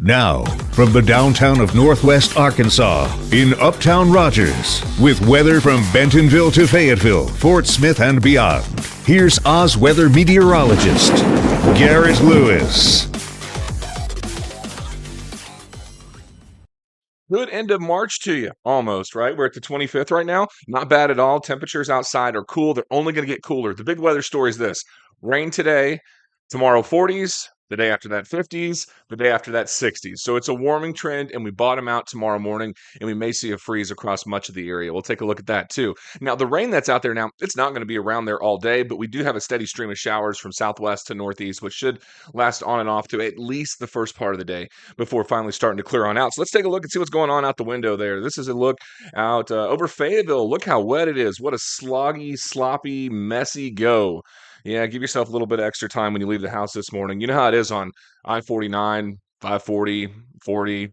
Now, from the downtown of Northwest Arkansas, in Uptown Rogers, with weather from Bentonville to Fayetteville, Fort Smith, and beyond, here's Oz weather meteorologist, Garrett Lewis. Good end of March to you, almost, right? We're at the 25th right now. Not bad at all. Temperatures outside are cool. They're only going to get cooler. The big weather story is this: rain today, tomorrow 40s, the day after that 50s, the day after that 60s. So it's a warming trend, and we bottom out tomorrow morning, and we may see a freeze across much of the area. We'll take a look at that too. Now, the rain that's out there now, it's not going to be around there all day, but we do have a steady stream of showers from southwest to northeast, which should last on and off to at least the first part of the day before finally starting to clear on out. So let's take a look and see what's going on out the window there. This is a look out over Fayetteville. Look how wet it is. What a sloggy, sloppy, messy go. Yeah, give yourself a little bit of extra time when you leave the house this morning. You know how it is on I-49, 540, 40.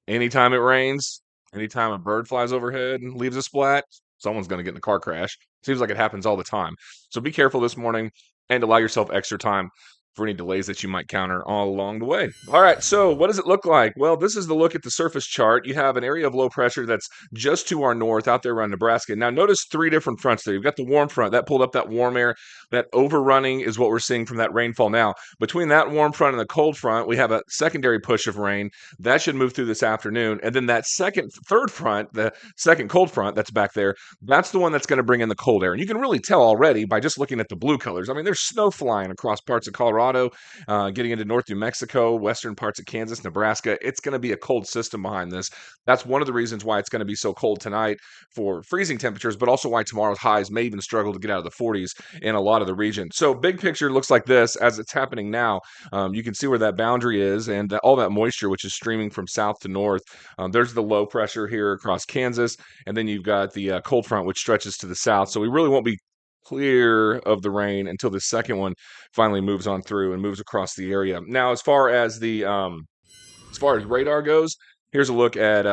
Anytime it rains, anytime a bird flies overhead and leaves a splat, someone's going to get in a car crash. Seems like it happens all the time. So be careful this morning and allow yourself extra time for any delays that you might counter all along the way. All right, so what does it look like? Well, this is the look at the surface chart. You have an area of low pressure that's just to our north out there around Nebraska. Now, notice three different fronts there. You've got the warm front. That pulled up that warm air. That overrunning is what we're seeing from that rainfall now. Between that warm front and the cold front, we have a secondary push of rain. That should move through this afternoon. And then that third front, the second cold front that's back there, that's the one that's going to bring in the cold air. And you can really tell already by just looking at the blue colors. I mean, there's snow flying across parts of Colorado, getting into north New Mexico, western parts of Kansas, Nebraska. It's going to be a cold system behind this. That's one of the reasons why it's going to be so cold tonight for freezing temperatures, but also why tomorrow's highs may even struggle to get out of the 40s in a lot of the region. So big picture looks like this as it's happening now. You can see where that boundary is and all that moisture, which is streaming from south to north. There's the low pressure here across Kansas, and then you've got the cold front, which stretches to the south. So we really won't be clear of the rain until the second one finally moves on through and moves across the area. Now, as far as radar goes, here's a look at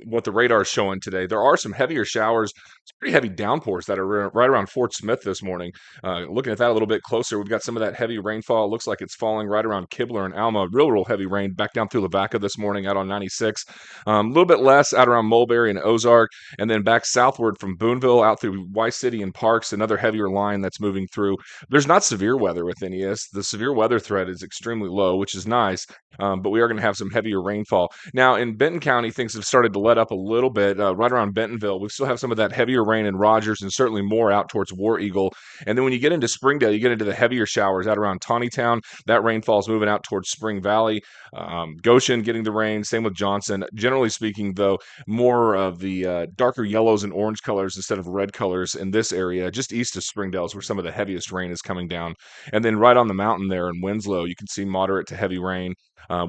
what the radar is showing today. There are some heavier showers, some pretty heavy downpours that are right around Fort Smith this morning. Looking at that a little bit closer, we've got some of that heavy rainfall. It looks like it's falling right around Kibler and Alma. Real heavy rain back down through Lavaca this morning out on 96. A little bit less out around Mulberry and Ozark, and then back southward from Boonville out through Weiss City and Parks, another heavier line that's moving through. There's not severe weather within ES. The severe weather threat is extremely low, which is nice, but we are going to have some heavier rainfall. Now, in Benton County, things have started to let up a little bit. Right around Bentonville, we still have some of that heavier rain in Rogers and certainly more out towards War Eagle. And then when you get into Springdale, you get into the heavier showers out around Tawnytown. That rainfall is moving out towards Spring Valley. Goshen getting the rain. Same with Johnson. Generally speaking, though, more of the darker yellows and orange colors instead of red colors in this area, just east of Springdale is where some of the heaviest rain is coming down. And then right on the mountain there in Winslow, you can see moderate to heavy rain.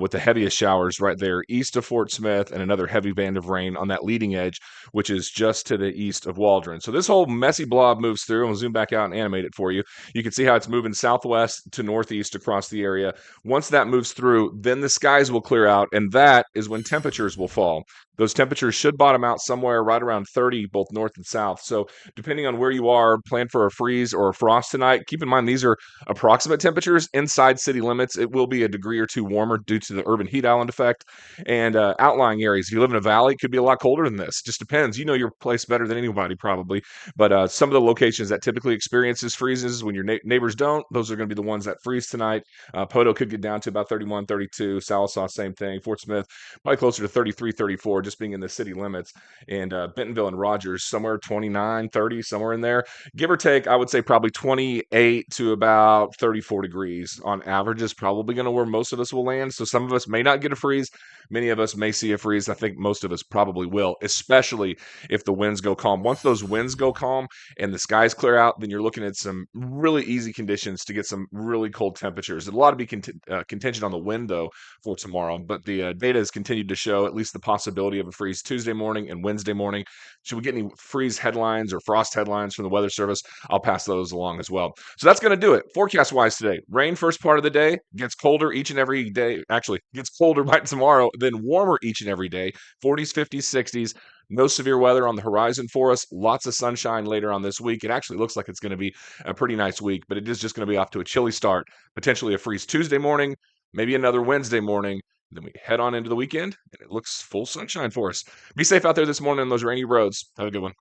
With the heaviest showers right there east of Fort Smith and another heavy band of rain on that leading edge, which is just to the east of Waldron. So this whole messy blob moves through, and we'll zoom back out and animate it for you. You can see how it's moving southwest to northeast across the area. Once that moves through, then the skies will clear out, and that is when temperatures will fall. Those temperatures should bottom out somewhere right around 30, both north and south. So depending on where you are, plan for a freeze or a frost tonight. Keep in mind, these are approximate temperatures inside city limits. It will be a degree or two warmer due to the urban heat island effect. And outlying areas, if you live in a valley, it could be a lot colder than this. Just depends. You know your place better than anybody probably. But some of the locations that typically experiences freezes when your neighbors don't, those are going to be the ones that freeze tonight. Poto could get down to about 31, 32. Sallisaw, same thing. Fort Smith, probably closer to 33, 34, just being in the city limits. And Bentonville and Rogers, somewhere 29, 30, somewhere in there. Give or take, I would say probably 28 to about 34 degrees on average is probably going to where most of us will land. So some of us may not get a freeze. Many of us may see a freeze. I think most of us probably will, especially if the winds go calm. Once those winds go calm and the skies clear out, then you're looking at some really easy conditions to get some really cold temperatures. There's a lot to be contingent on the wind, though, for tomorrow. But the data has continued to show at least the possibility of a freeze Tuesday morning and Wednesday morning. Should we get any freeze headlines or frost headlines from the Weather Service, I'll pass those along as well. So that's going to do it. Forecast-wise today, rain first part of the day, gets colder each and every day. Actually, gets colder by tomorrow, then warmer each and every day. 40s, 50s, 60s. No severe weather on the horizon for us. Lots of sunshine later on this week. It actually looks like it's going to be a pretty nice week, but it is just going to be off to a chilly start. Potentially a freeze Tuesday morning, maybe another Wednesday morning, Then we head on into the weekend, and it looks full sunshine for us. Be safe out there this morning on those rainy roads. Have a good one.